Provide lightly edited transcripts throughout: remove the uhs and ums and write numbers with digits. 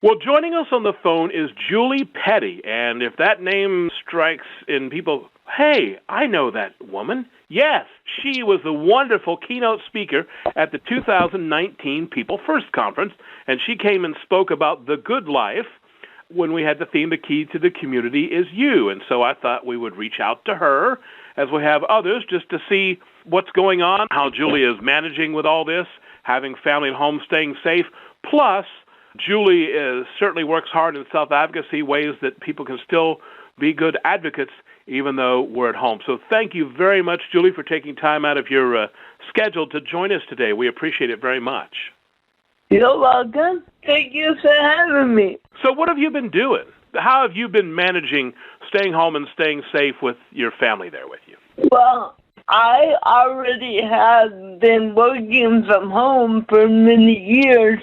Well, joining us on the phone is Julie Petty, and if that name strikes in people, hey, I know that woman. Yes, she was the wonderful keynote speaker at the 2019 People First Conference, and she came and spoke about the good life when we had the theme, The Key to the Community is You. And so I thought we would reach out to her, as we have others, just to see what's going on, how Julie is managing with all this, having family at home, staying safe, plus Julie certainly works hard in self-advocacy ways that people can still be good advocates even though we're at home. So thank you very much, Julie, for taking time out of your schedule to join us today. We appreciate it very much. You're welcome. Thank you for having me. So what have you been doing? How have you been managing staying home and staying safe with your family there with you? Well, I already have been working from home for many years,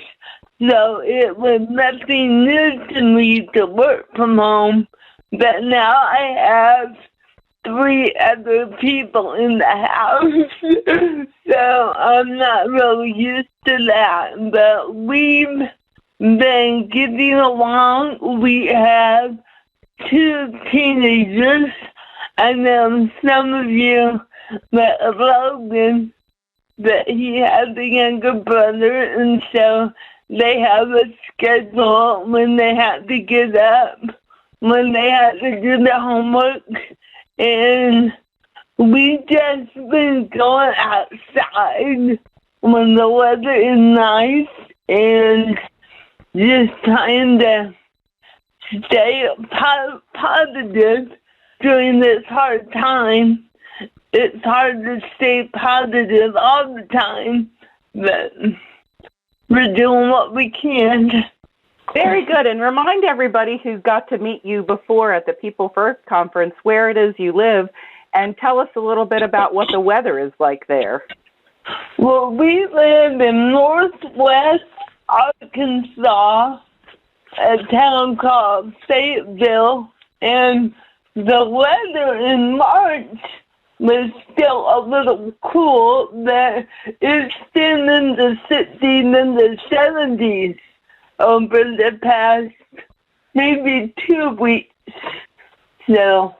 so it was nothing new to me to work from home. But now I have 3 other people in the house, so I'm not really used to that. But we've been getting along. We have 2 teenagers. I know some of you met Logan, but he has a younger brother, and so they have a schedule when they have to get up, when they have to do their homework, and we just been going outside when the weather is nice and just trying to stay positive during this hard time. It's hard to stay positive all the time, but we're doing what we can. Very good. And remind everybody who got to meet you before at the People First Conference where it is you live, and tell us a little bit about what the weather is like there. Well, we live in northwest Arkansas, a town called Fayetteville, and the weather in March was still a little cool, but it's been in the 60s and the 70s over the past maybe 2 weeks. So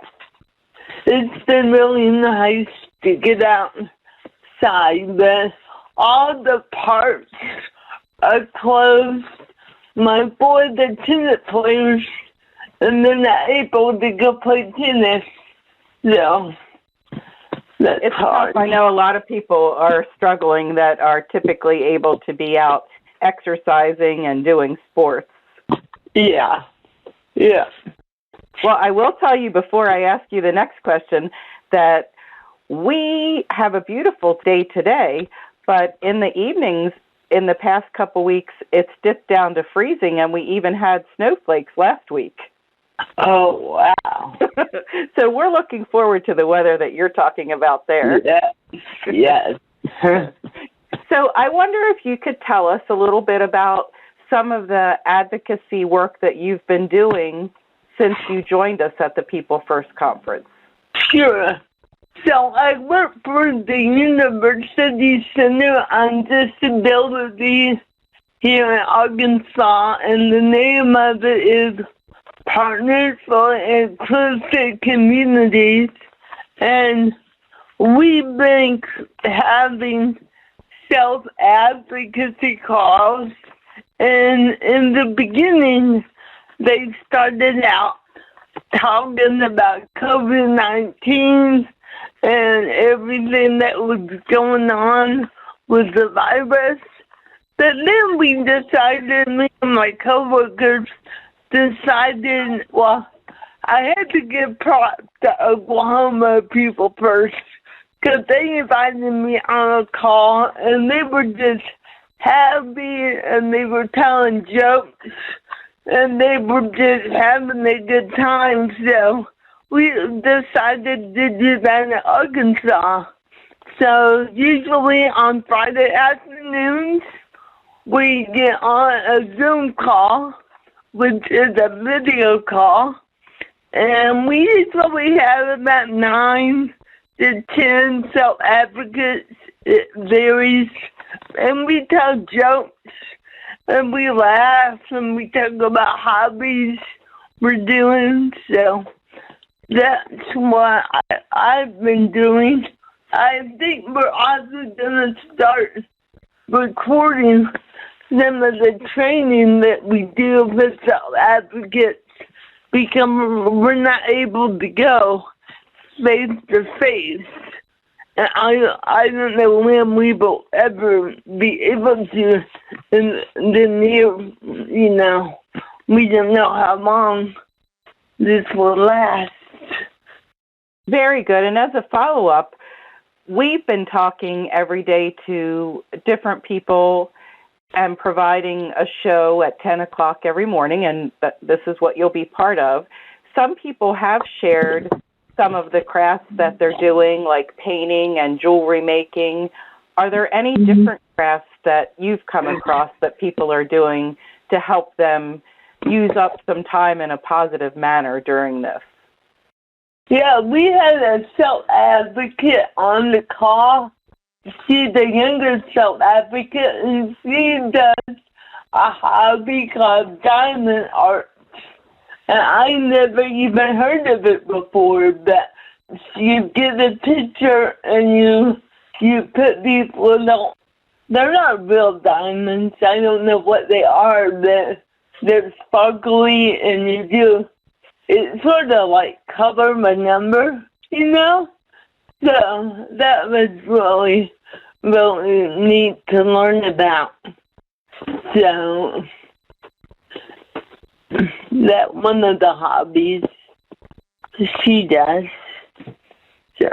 it's been really nice to get outside, but all the parks are closed. My boys are tennis players, and they're not able to go play tennis. So it's hard. I know a lot of people are struggling that are typically able to be out exercising and doing sports. Yeah. Well, I will tell you before I ask you the next question that we have a beautiful day today, but in the evenings, in the past couple weeks, it's dipped down to freezing, and we even had snowflakes last week. Oh, wow. So we're looking forward to the weather that you're talking about there. Yes. So I wonder if you could tell us a little bit about some of the advocacy work that you've been doing since you joined us at the People First Conference. Sure. So I work for the University Center on Disability here in Arkansas, and the name of it is Partners for Inclusive Communities, and we've been having self-advocacy calls, and in the beginning, they started out talking about COVID-19 and everything that was going on with the virus. But then we decided, me and my coworkers decided, well, I had to give props to Oklahoma People First, because they invited me on a call, and they were just happy, and they were telling jokes, and they were just having a good time. So we decided to do that in Arkansas. So usually on Friday afternoons, we get on a Zoom call, which is a video call, and we usually have about 9 to 10 self-advocates. It varies, and we tell jokes, and we laugh and we talk about hobbies we're doing. So that's what I've been doing. I think we're also going to start recording some of the training that we do with self-advocates because we're not able to go face to face. And I don't know when we will ever be able to in the near, we don't know how long this will last. Very good. And as a follow-up, we've been talking every day to different people and providing a show at 10 o'clock every morning, and this is what you'll be part of. Some people have shared some of the crafts that they're doing, like painting and jewelry making. Are there any different crafts that you've come across that people are doing to help them use up some time in a positive manner during this? Yeah, we had a self-advocate on the call. She's a younger self-advocate, and she does a hobby called diamond art. And I never even heard of it before, but you get a picture and you put these little, they're not real diamonds, I don't know what they are, but they're sparkly, and you do, it sort of like cover my number, So that was really, really neat to learn about. So that one of the hobbies she does. So.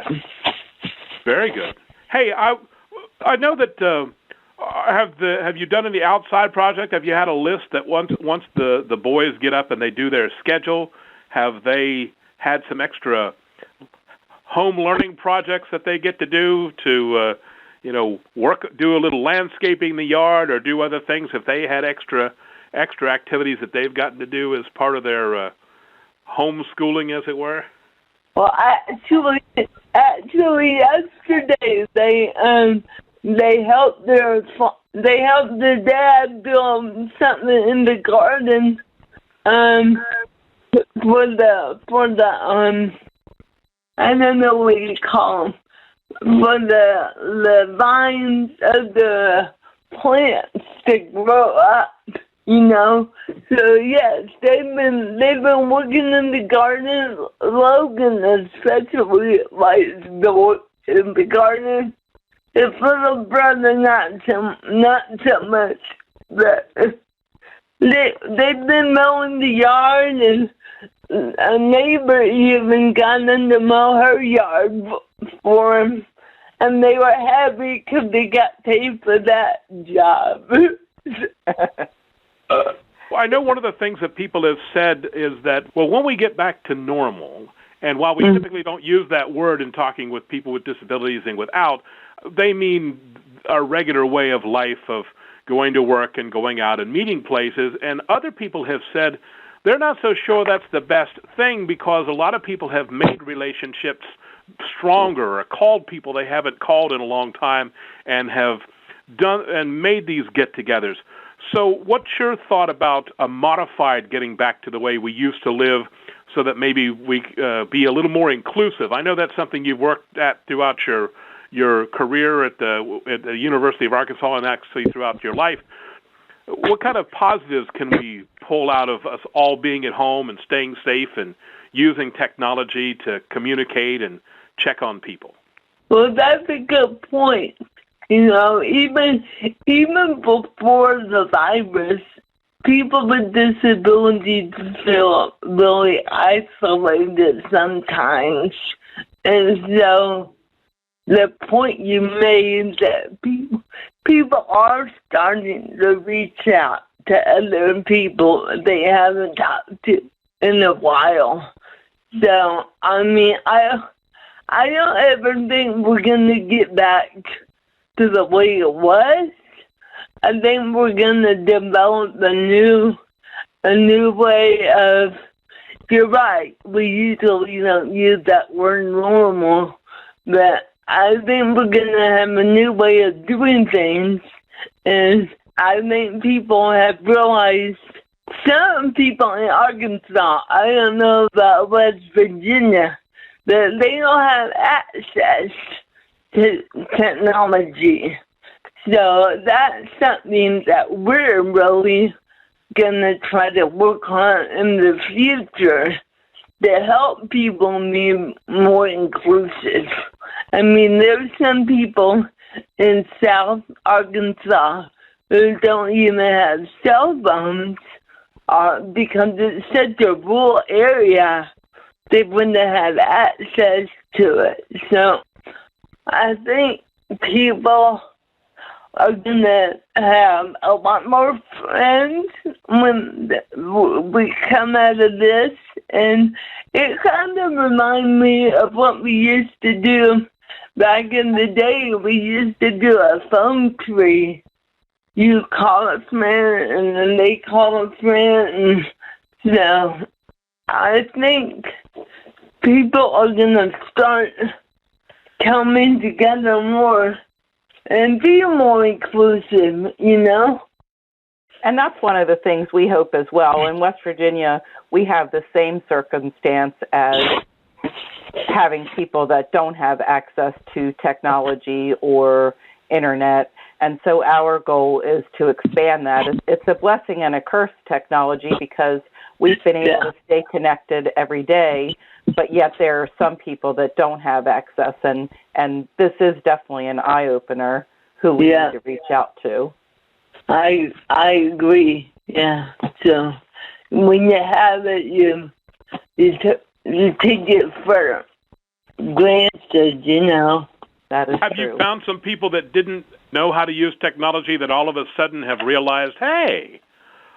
Very good. Hey, I know that have you done any outside project? Have you had a list that once the boys get up and they do their schedule, have they had some extra home learning projects that they get to do to do a little landscaping in the yard or do other things? If they had extra activities that they've gotten to do as part of their homeschooling, as it were? Well, actually, yesterday they helped their dad build something in the garden for the I don't know what you call them, for the vines of the plants to grow up. So yes, they've been working in the garden. Logan especially likes to work in the garden. His little brother not so much, but they've been mowing the yard, and a neighbor even got in to mow her yard for him, and they were happy because they got paid for that job. Well, I know one of the things that people have said is that, well, when we get back to normal, and while we typically don't use that word in talking with people with disabilities and without, they mean a regular way of life of going to work and going out and meeting places. And other people have said they're not so sure that's the best thing because a lot of people have made relationships stronger or called people they haven't called in a long time and have done and made these get-togethers. So what's your thought about a modified getting back to the way we used to live so that maybe we be a little more inclusive? I know that's something you've worked at throughout your career at the University of Arkansas and actually throughout your life. What kind of positives can we pull out of us all being at home and staying safe and using technology to communicate and check on people? Well, that's a good point. Even before the virus, people with disabilities feel really isolated sometimes. And so the point you made that people are starting to reach out to other people they haven't talked to in a while. So, I mean, I don't ever think we're going to get back to the way it was. I think we're going to develop a new way of, you're right, we usually don't use that word normal, but I think we're going to have a new way of doing things, and I think people have realized, some people in Arkansas, I don't know about West Virginia, that they don't have access to technology. So that's something that we're really going to try to work on in the future to help people be more inclusive. I mean, there's some people in South Arkansas who don't even have cell phones because it's such a rural area, they wouldn't have access to it. So I think people are going to have a lot more friends when we come out of this. And it kind of reminds me of what we used to do back in the day. We used to do a phone tree. You call a friend, and then they call a friend. And so I think people are going to start coming together more and be more inclusive, you know? And that's one of the things we hope as well. In West Virginia, we have the same circumstance as having people that don't have access to technology or internet. And so our goal is to expand that. It's a blessing and a curse, technology, because we've been able to stay connected every day, but yet there are some people that don't have access. And this is definitely an eye-opener who we need to reach out to. I agree. Yeah. So when you have it, you take it for granted, you know. That is Have true. you found some people that didn't know how to use technology that all of a sudden have realized, hey,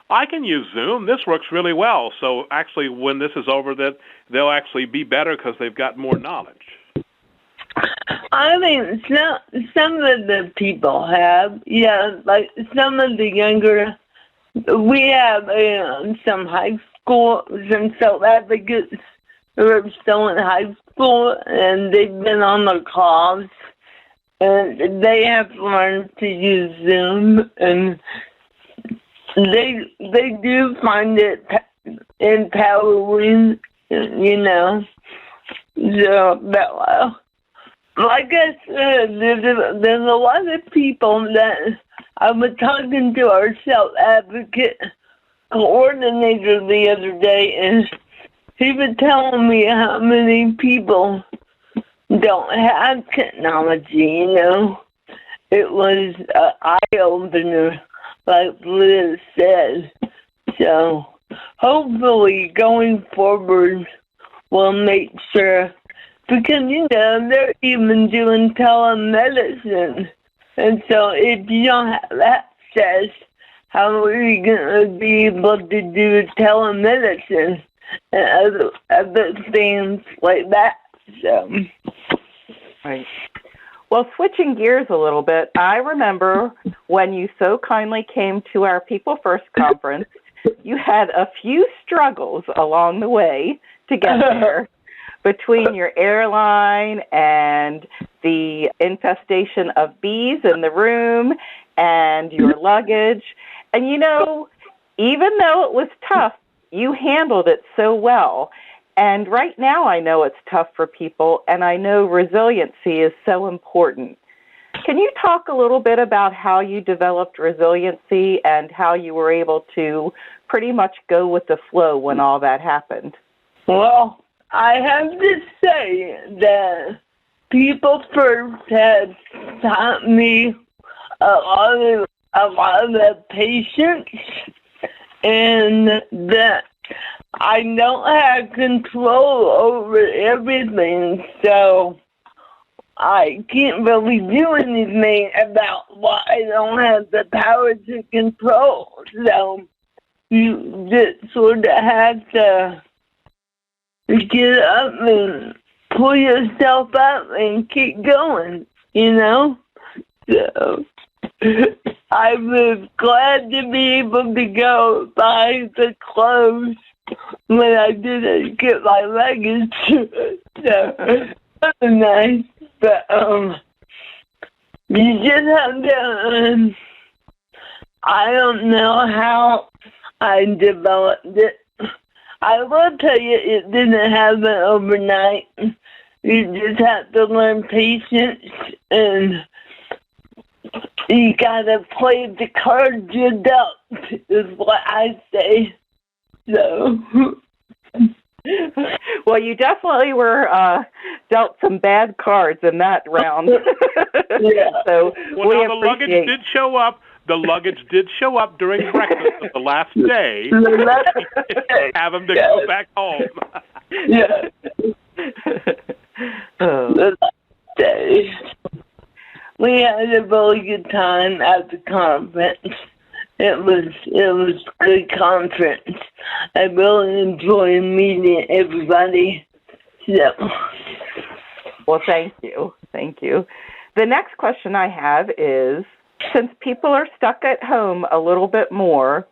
I can use Zoom. This works really well. So actually, when this is over, that they'll actually be better because they've got more knowledge. I mean, some of the people have, like some of the younger. We have some high school, some self-advocates who are still in high school, and they've been on the calls, and they have learned to use Zoom, and they do find it empowering, you know. So, like I said, there's a lot of people that I was talking to our self-advocate coordinator the other day, and he was telling me how many people don't have technology, you know. It was an eye-opener, like Liz said. So hopefully going forward, we'll make sure, because, you know, they're even doing telemedicine. And so if you don't have access, how are you going to be able to do telemedicine and other things like that? So. Right. Well, switching gears a little bit, I remember when you so kindly came to our People First conference, you had a few struggles along the way to get there. Between your airline and the infestation of bees in the room and your luggage. And, you know, even though it was tough, you handled it so well. And right now I know it's tough for people, and I know resiliency is so important. Can you talk a little bit about how you developed resiliency and how you were able to pretty much go with the flow when all that happened? Well, I have to say that People First has taught me a lot of patience, and that I don't have control over everything, so I can't really do anything about what I don't have the power to control. So you just sort of have to get up and pull yourself up and keep going, you know? So I was glad to be able to go buy the clothes when I didn't get my luggage. So that was nice. But you just have to I don't know how I developed it. I will tell you, it didn't happen overnight. You just have to learn patience, and you gotta play the cards you're dealt, is what I say. So. Well, you definitely were dealt some bad cards in that round. Yeah. So well, now the luggage did show up. The luggage did show up during breakfast of the last day. Have them to go back home. Yeah. The last day. We had a really good time at the conference. It was a good conference. I really enjoyed meeting everybody. So. Well, thank you. Thank you. The next question I have is, since people are stuck at home a little bit more,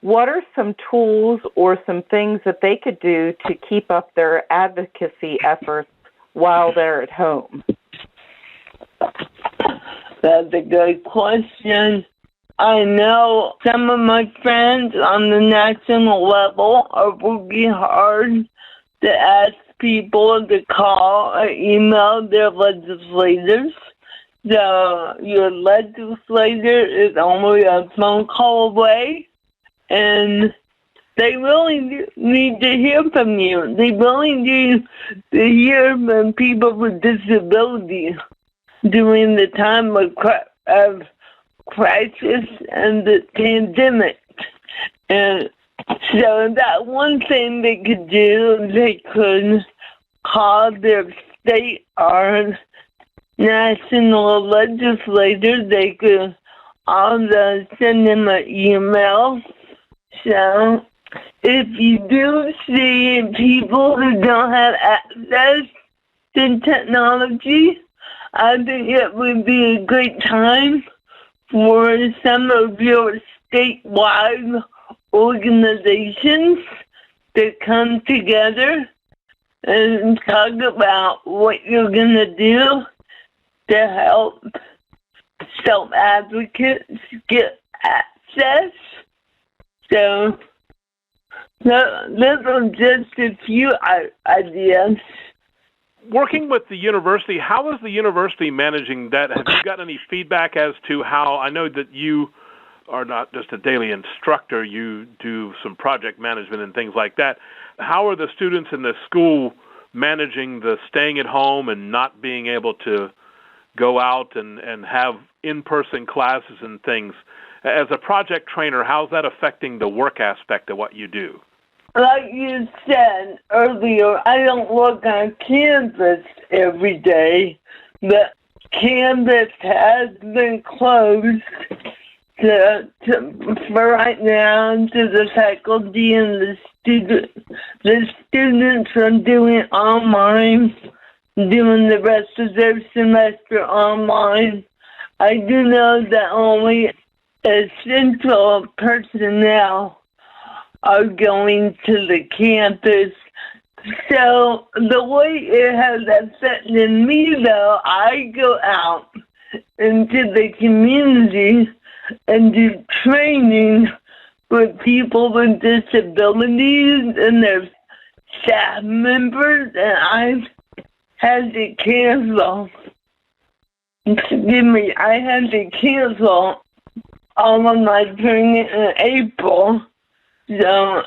what are some tools or some things that they could do to keep up their advocacy efforts while they're at home? That's a good question. I know some of my friends on the national level are working hard to ask people to call or email their legislators. So your legislator is only a phone call away, and they really need to hear from you. They really need to hear from people with disabilities during the time of crisis and the pandemic. And so that one thing they could do, they could call their state or national legislator. They could also send them an email. So if you do see people who don't have access to technology, I think it would be a great time for some of your statewide organizations to come together and talk about what you're going to do to help self-advocates get access. So those are just a few ideas. Working with the university, how is the university managing that? Have you gotten any feedback as to how, I know that you are not just a daily instructor, you do some project management and things like that. How are the students in the school managing the staying at home and not being able to go out and have in-person classes and things? As a project trainer, how's that affecting the work aspect of what you do? Like you said earlier, I don't work on Canvas every day, but Canvas has been closed for right now to the faculty and the students. The students are doing online, doing the rest of their semester online. I do know that only essential personnel are going to the campus. So the way it has affected me, though, I go out into the community and do training with people with disabilities and their staff members, and I've had to cancel. I had to cancel all of my training in April. So,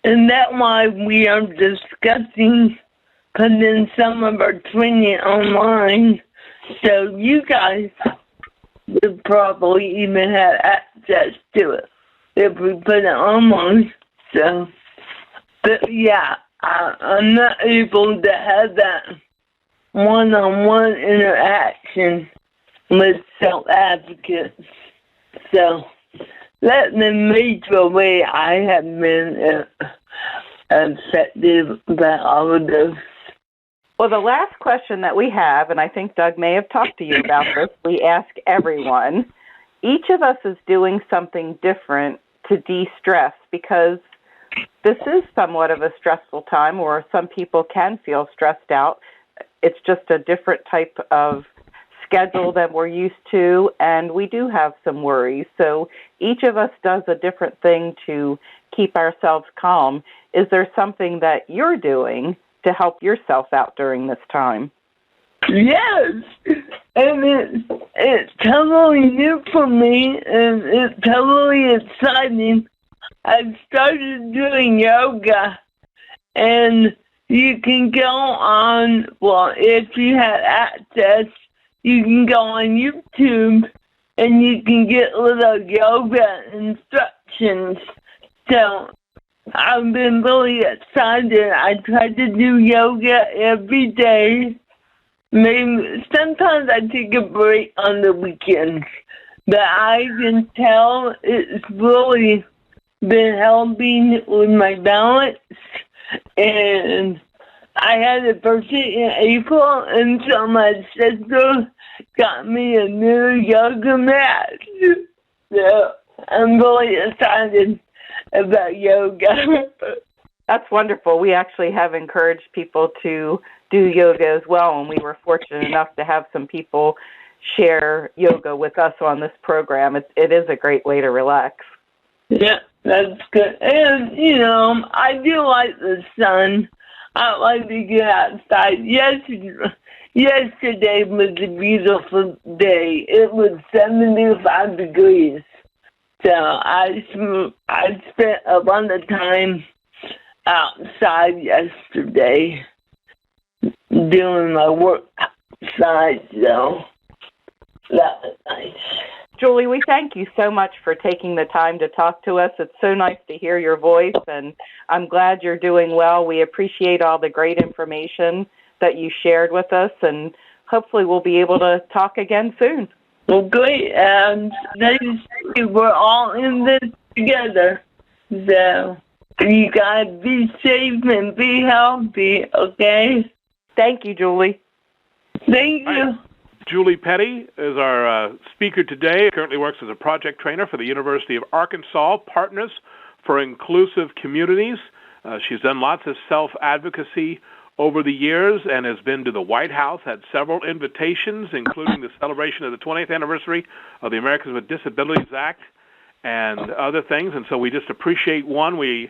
and that's why we are discussing putting some of our training online. So you guys would probably even have access to it if we put it online. So, but yeah, I'm not able to have that one-on-one interaction with self-advocates. So that's the major way I have been affected by all of this. Well, the last question that we have, and I think Doug may have talked to you about this, we ask everyone. Each of us is doing something different to de-stress because this is somewhat of a stressful time, or some people can feel stressed out. It's just a different type of schedule than we're used to, and we do have some worries. So each of us does a different thing to keep ourselves calm. Is there something that you're doing to help yourself out during this time? Yes, and it's totally new for me, and it's totally exciting. I started doing yoga, and you can go on, well, if you have access, you can go on YouTube, and you can get little yoga instructions. So I've been really excited. I try to do yoga every day. Maybe sometimes I take a break on the weekends, but I can tell it's really been helping with my balance. And I had a birthday in April, and so my sister got me a new yoga mat. So I'm really excited about yoga. That's wonderful. We actually have encouraged people to do yoga as well, and we were fortunate enough to have some people share yoga with us on this program. It is a great way to relax. Yeah, that's good. And, I do like the sun. I like to get outside. Yesterday was a beautiful day. It was 75 degrees. So I spent a lot of time outside yesterday doing my work outside, so that was nice. Julie, we thank you so much for taking the time to talk to us. It's so nice to hear your voice, and I'm glad you're doing well. We appreciate all the great information that you shared with us, and hopefully we'll be able to talk again soon. Well, great. And we're all in this together. So you got to be safe and be healthy, okay? Thank you, Julie. Thank you. Hi. Julie Petty is our speaker today. Currently works as a project trainer for the University of Arkansas Partners for Inclusive Communities. She's done lots of self-advocacy over the years and has been to the White House, had several invitations, including the celebration of the 20th anniversary of the Americans with Disabilities Act and other things. And so we just appreciate, one, we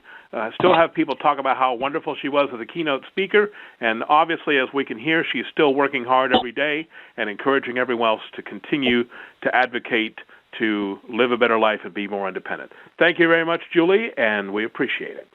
still have people talk about how wonderful she was as a keynote speaker. And obviously, as we can hear, she's still working hard every day and encouraging everyone else to continue to advocate to live a better life and be more independent. Thank you very much, Julie, and we appreciate it.